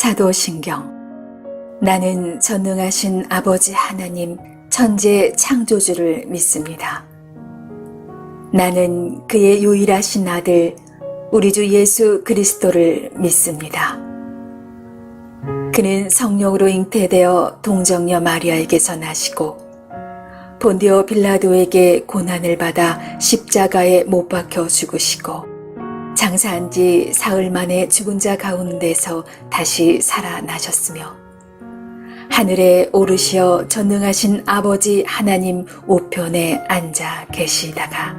사도신경. 나는 전능하신 아버지 하나님 천재 창조주를 믿습니다. 나는 그의 유일하신 아들 우리 주 예수 그리스도를 믿습니다. 그는 성령으로 잉태되어 동정녀 마리아에게서 나시고 본디오 빌라도에게 고난을 받아 십자가에 못 박혀 죽으시고 장사한 지 사흘 만에 죽은 자 가운데서 다시 살아나셨으며 하늘에 오르시어 전능하신 아버지 하나님 우편에 앉아 계시다가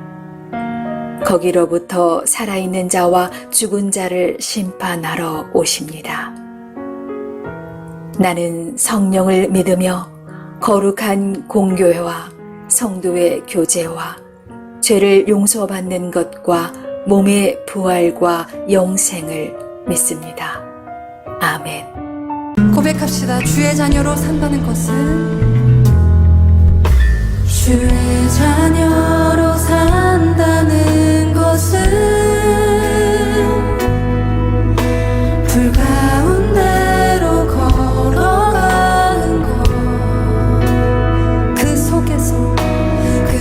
거기로부터 살아있는 자와 죽은 자를 심판하러 오십니다. 나는 성령을 믿으며 거룩한 공교회와 성도의 교제와 죄를 용서받는 것과 몸의 부활과 영생을 믿습니다. 아멘. 고백합시다. 주의 자녀로 산다는 것은, 주의 자녀로 산다는 것은 불 가운데로 걸어가는 것, 그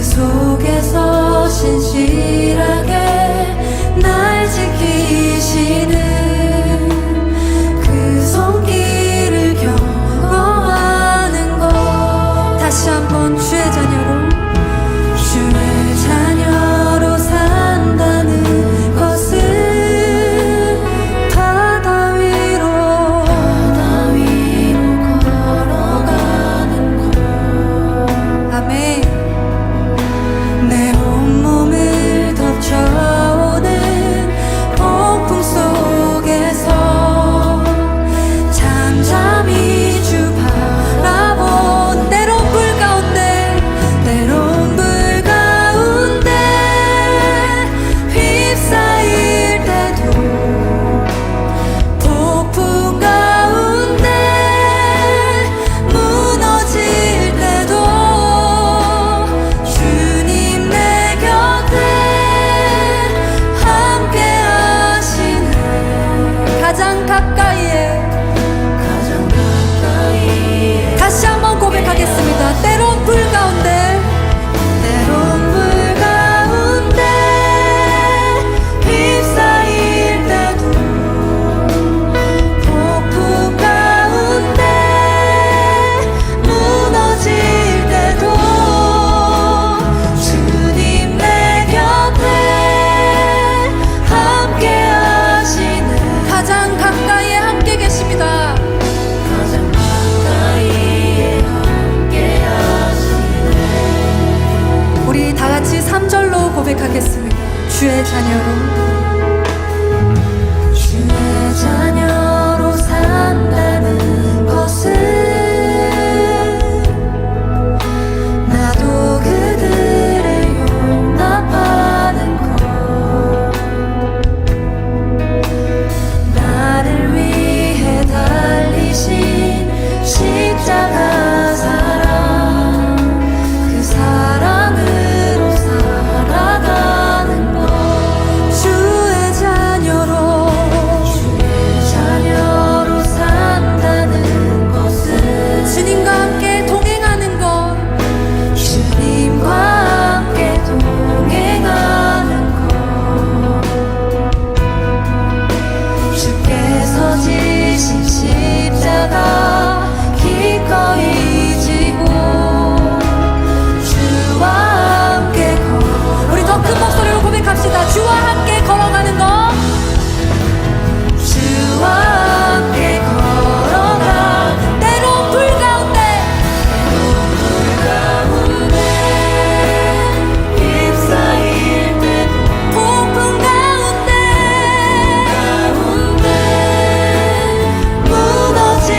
속에서 신실하게 날 지키시는 그 손길을 경험하는 것. 다시 한번 주의 자녀로 산다는 것은 바다 위로 걸어가는 것. 아멘. 내 온몸을 덮쳐오는 폭풍 속에서 잠잠히 주 바라본 때론 불 가운데 휩싸일 때도 폭풍 가운데 무너질 때도 주님 내 곁에 함께 하시네. 가장 가까이에 다시 한번 고백하겠습니다. 때론 불 가운데 휩싸일 때도 폭풍 가운데 무너질 때도 주님 내 곁에 함께 하시네. 가장 가까이에 함께 계십니다. 가장 가까이에 함께 하시네. 우리 다 같이 3절로 고백하겠습니다. 주의 자녀로 산다는 것은 나도 그들을 용납하는 것, 나를 위해 달리신 십자가 사랑, 그 사랑으로 살아가는 것. 주의 자녀로 산다는 것은 주님과 함께 동행하는 것, 주님과 함께 동행하는 것. 주께서 지신 십자가 기꺼이 지고 주와 함께 걸어. 우리 더 큰 목소리로 고백합시다. 주와 함께 걸어가는 것, 주와 함께 걸어가. 때론 불 가운데 휩싸일 때도 폭풍 가운데 무너질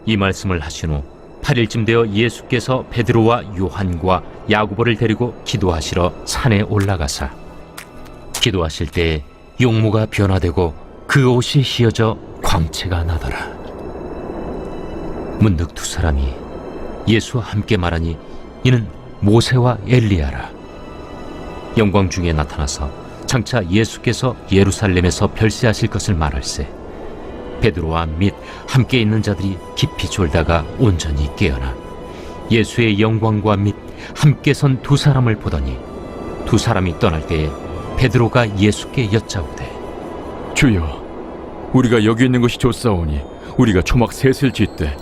이 말씀을 하신 후 8일쯤 되어 예수께서 베드로와 요한과 야고보를 데리고 기도하시러 산에 올라가사 기도하실 때에 용모가 변화되고 그 옷이 휘어져 광채가 나더라. 문득 두 사람이 예수와 함께 말하니 이는 모세와 엘리야라. 영광 중에 나타나서 장차 예수께서 예루살렘에서 별세하실 것을 말할세 베드로와 및 함께 있는 자들이 깊이 졸다가 온전히 깨어나 예수의 영광과 및 함께 선 두 사람을 보더니 두 사람이 떠날 때에 베드로가 예수께 여짜오되 주여, 우리가 여기 있는 것이 좋사오니 우리가 초막 셋을 짓되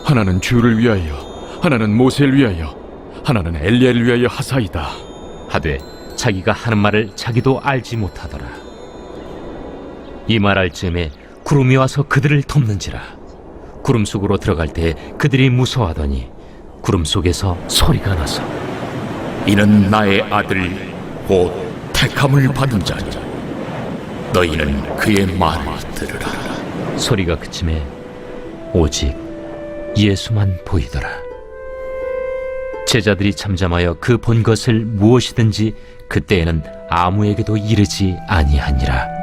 하나는 주를 위하여, 하나는 모세를 위하여, 하나는 엘리야를 위하여 하사이다 하되 자기가 하는 말을 자기도 알지 못하더라. 이 말할 즈음에 구름이 와서 그들을 덮는지라. 구름 속으로 들어갈 때 그들이 무서워하더니 구름 속에서 소리가 나서 이는 나의 아들 곧 택함을 받은 자니 너희는 그의 말을 들으라. 소리가 그침에 오직 예수만 보이더라. 제자들이 잠잠하여 그 본 것을 무엇이든지 그때에는 아무에게도 이르지 아니하니라.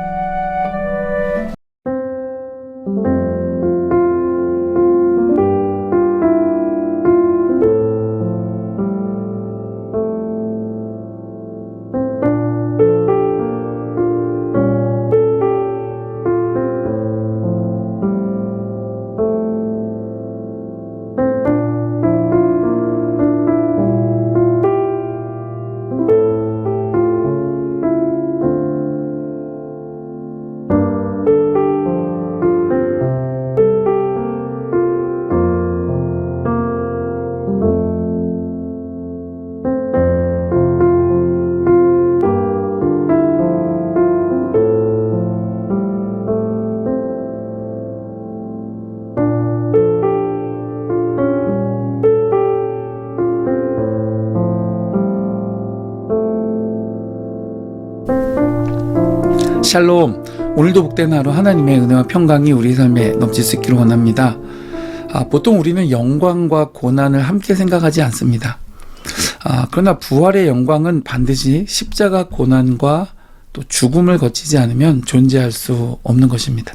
샬롬, 오늘도 복된 하루 하나님의 은혜와 평강이 우리 삶에 넘칠 수 있기를 원합니다. 보통 우리는 영광과 고난을 함께 생각하지 않습니다. 그러나 부활의 영광은 반드시 십자가 고난과 또 죽음을 거치지 않으면 존재할 수 없는 것입니다.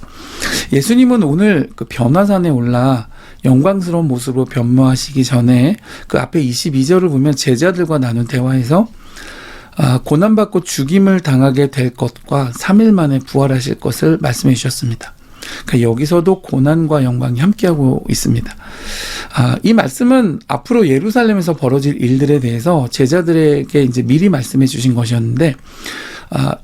예수님은 오늘 그 변화산에 올라 영광스러운 모습으로 변모하시기 전에 그 앞에 22절을 보면 제자들과 나눈 대화에서 고난받고 죽임을 당하게 될 것과 3일 만에 부활하실 것을 말씀해 주셨습니다. 그러니까 여기서도 고난과 영광이 함께하고 있습니다. 이 말씀은 앞으로 예루살렘에서 벌어질 일들에 대해서 제자들에게 이제 미리 말씀해 주신 것이었는데,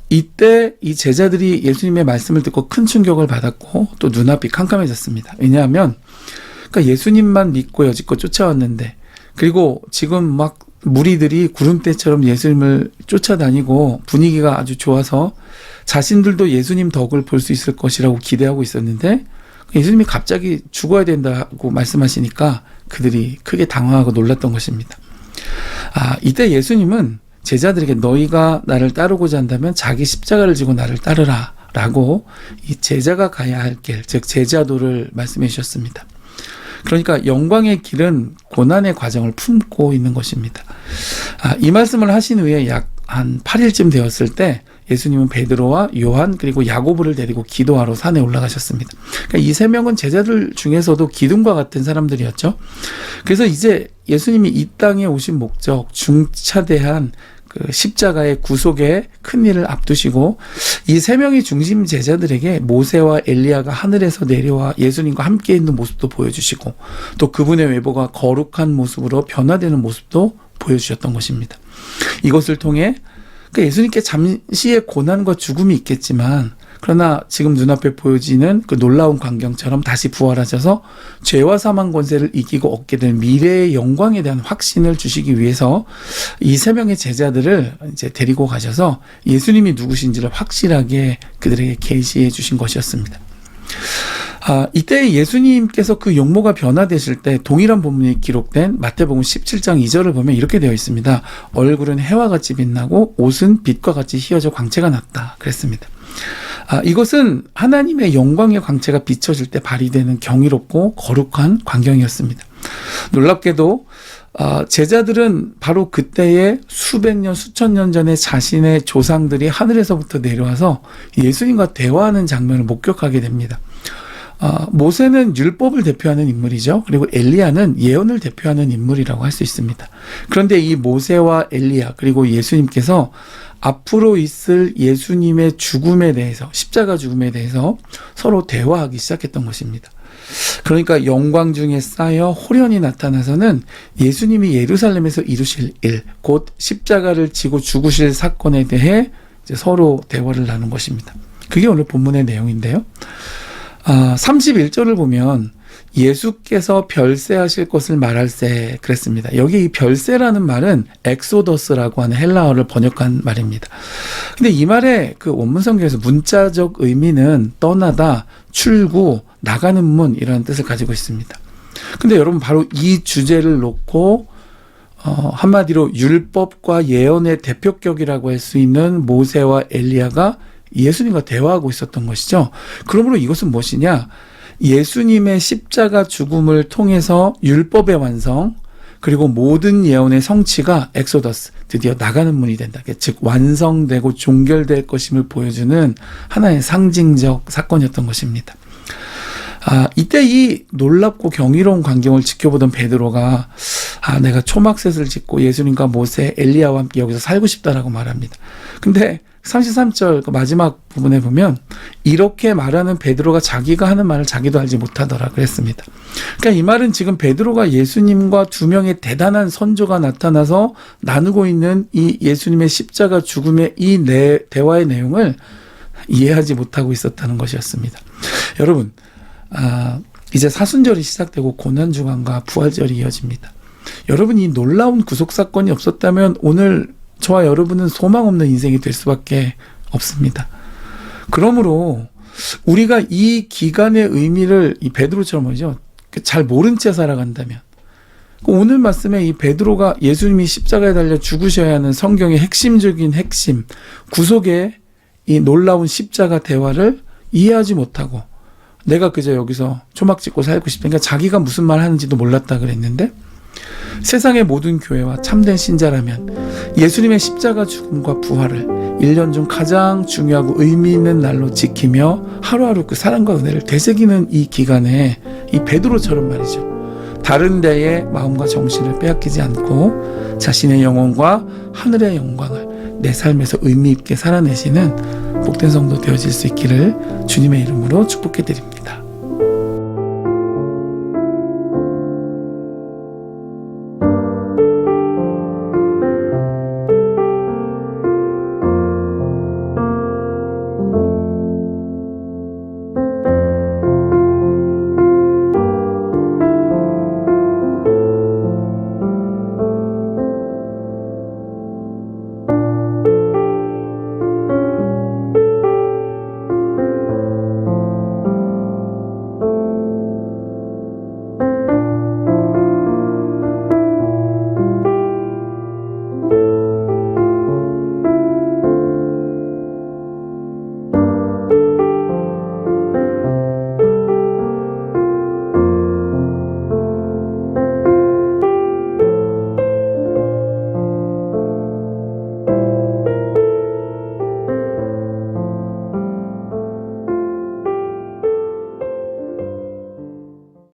이때 이 제자들이 예수님의 말씀을 듣고 큰 충격을 받았고 또 눈앞이 캄캄해졌습니다. 왜냐하면 그러니까 예수님만 믿고 여지껏 쫓아왔는데, 그리고 지금 막 무리들이 구름대처럼 예수님을 쫓아다니고 분위기가 아주 좋아서 자신들도 예수님 덕을 볼 수 있을 것이라고 기대하고 있었는데 예수님이 갑자기 죽어야 된다고 말씀하시니까 그들이 크게 당황하고 놀랐던 것입니다. 이때 예수님은 제자들에게 너희가 나를 따르고자 한다면 자기 십자가를 지고 나를 따르라 라고 이 제자가 가야 할 길, 즉 제자도를 말씀해 주셨습니다. 그러니까 영광의 길은 고난의 과정을 품고 있는 것입니다. 이 말씀을 하신 후에 약 한 8일쯤 되었을 때 예수님은 베드로와 요한 그리고 야고보를 데리고 기도하러 산에 올라가셨습니다. 그러니까 이 세 명은 제자들 중에서도 기둥과 같은 사람들이었죠. 그래서 이제 예수님이 이 땅에 오신 목적, 중차대한 그 십자가의 구속의 큰 일을 앞두시고 이 세 명의 중심 제자들에게 모세와 엘리야가 하늘에서 내려와 예수님과 함께 있는 모습도 보여주시고 또 그분의 외모가 거룩한 모습으로 변화되는 모습도 보여주셨던 것입니다. 이것을 통해 예수님께 잠시의 고난과 죽음이 있겠지만 그러나 지금 눈앞에 보여지는 그 놀라운 광경처럼 다시 부활하셔서 죄와 사망 권세를 이기고 얻게 될 미래의 영광에 대한 확신을 주시기 위해서 이 세 명의 제자들을 이제 데리고 가셔서 예수님이 누구신지를 확실하게 그들에게 계시해 주신 것이었습니다. 이때 예수님께서 그 용모가 변화되실 때 동일한 본문이 기록된 마태복음 17장 2절을 보면 이렇게 되어 있습니다. 얼굴은 해와 같이 빛나고 옷은 빛과 같이 휘어져 광채가 났다 그랬습니다. 이것은 하나님의 영광의 광채가 비춰질 때 발휘되는 경이롭고 거룩한 광경이었습니다. 놀랍게도 제자들은 바로 그때에 수백 년, 수천 년 전에 자신의 조상들이 하늘에서부터 내려와서 예수님과 대화하는 장면을 목격하게 됩니다. 모세는 율법을 대표하는 인물이죠. 그리고 엘리야는 예언을 대표하는 인물이라고 할 수 있습니다. 그런데 이 모세와 엘리야 그리고 예수님께서 앞으로 있을 예수님의 죽음에 대해서, 십자가 죽음에 대해서 서로 대화하기 시작했던 것입니다. 그러니까 영광 중에 쌓여 호련히 나타나서는 예수님이 예루살렘에서 이루실 일, 곧 십자가를 지고 죽으실 사건에 대해 이제 서로 대화를 나눈 것입니다. 그게 오늘 본문의 내용인데요. 31절을 보면 예수께서 별세하실 것을 말할세 그랬습니다. 여기 이 별세라는 말은 엑소더스라고 하는 헬라어를 번역한 말입니다. 근데 이 말의 그 원문 성경에서 문자적 의미는 떠나다, 출구, 나가는 문이라는 뜻을 가지고 있습니다. 근데 여러분 바로 이 주제를 놓고 한마디로 율법과 예언의 대표격이라고 할 수 있는 모세와 엘리야가 예수님과 대화하고 있었던 것이죠. 그러므로 이것은 무엇이냐? 예수님의 십자가 죽음을 통해서 율법의 완성 그리고 모든 예언의 성취가 엑소더스, 드디어 나가는 문이 된다. 즉 완성되고 종결될 것임을 보여주는 하나의 상징적 사건이었던 것입니다. 이때 이 놀랍고 경이로운 광경을 지켜보던 베드로가 내가 초막셋을 짓고 예수님과 모세, 엘리야와 함께 여기서 살고 싶다라고 말합니다. 근데 33절 그 마지막 부분에 보면 이렇게 말하는 베드로가 자기가 하는 말을 자기도 알지 못하더라 그랬습니다. 그러니까 이 말은 지금 베드로가 예수님과 두 명의 대단한 선조가 나타나서 나누고 있는 이 예수님의 십자가 죽음의 이 대화의 내용을 이해하지 못하고 있었다는 것이었습니다. 여러분, 이제 사순절이 시작되고 고난주간과 부활절이 이어집니다. 여러분, 이 놀라운 구속사건이 없었다면 오늘 저와 여러분은 소망 없는 인생이 될 수밖에 없습니다. 그러므로 우리가 이 기간의 의미를 이 베드로처럼 말이죠, 잘 모른 채 살아간다면 오늘 말씀에 이 베드로가 예수님이 십자가에 달려 죽으셔야 하는 성경의 핵심적인 핵심, 구속의 이 놀라운 십자가 대화를 이해하지 못하고 내가 그저 여기서 초막 짓고 살고 싶으니까 자기가 무슨 말 하는지도 몰랐다 그랬는데 세상의 모든 교회와 참된 신자라면 예수님의 십자가 죽음과 부활을 1년 중 가장 중요하고 의미 있는 날로 지키며 하루하루 그 사랑과 은혜를 되새기는 이 기간에 이 베드로처럼 말이죠. 다른 데에 마음과 정신을 빼앗기지 않고 자신의 영혼과 하늘의 영광을 내 삶에서 의미 있게 살아내시는 복된 성도 되어질 수 있기를 주님의 이름으로 축복해 드립니다.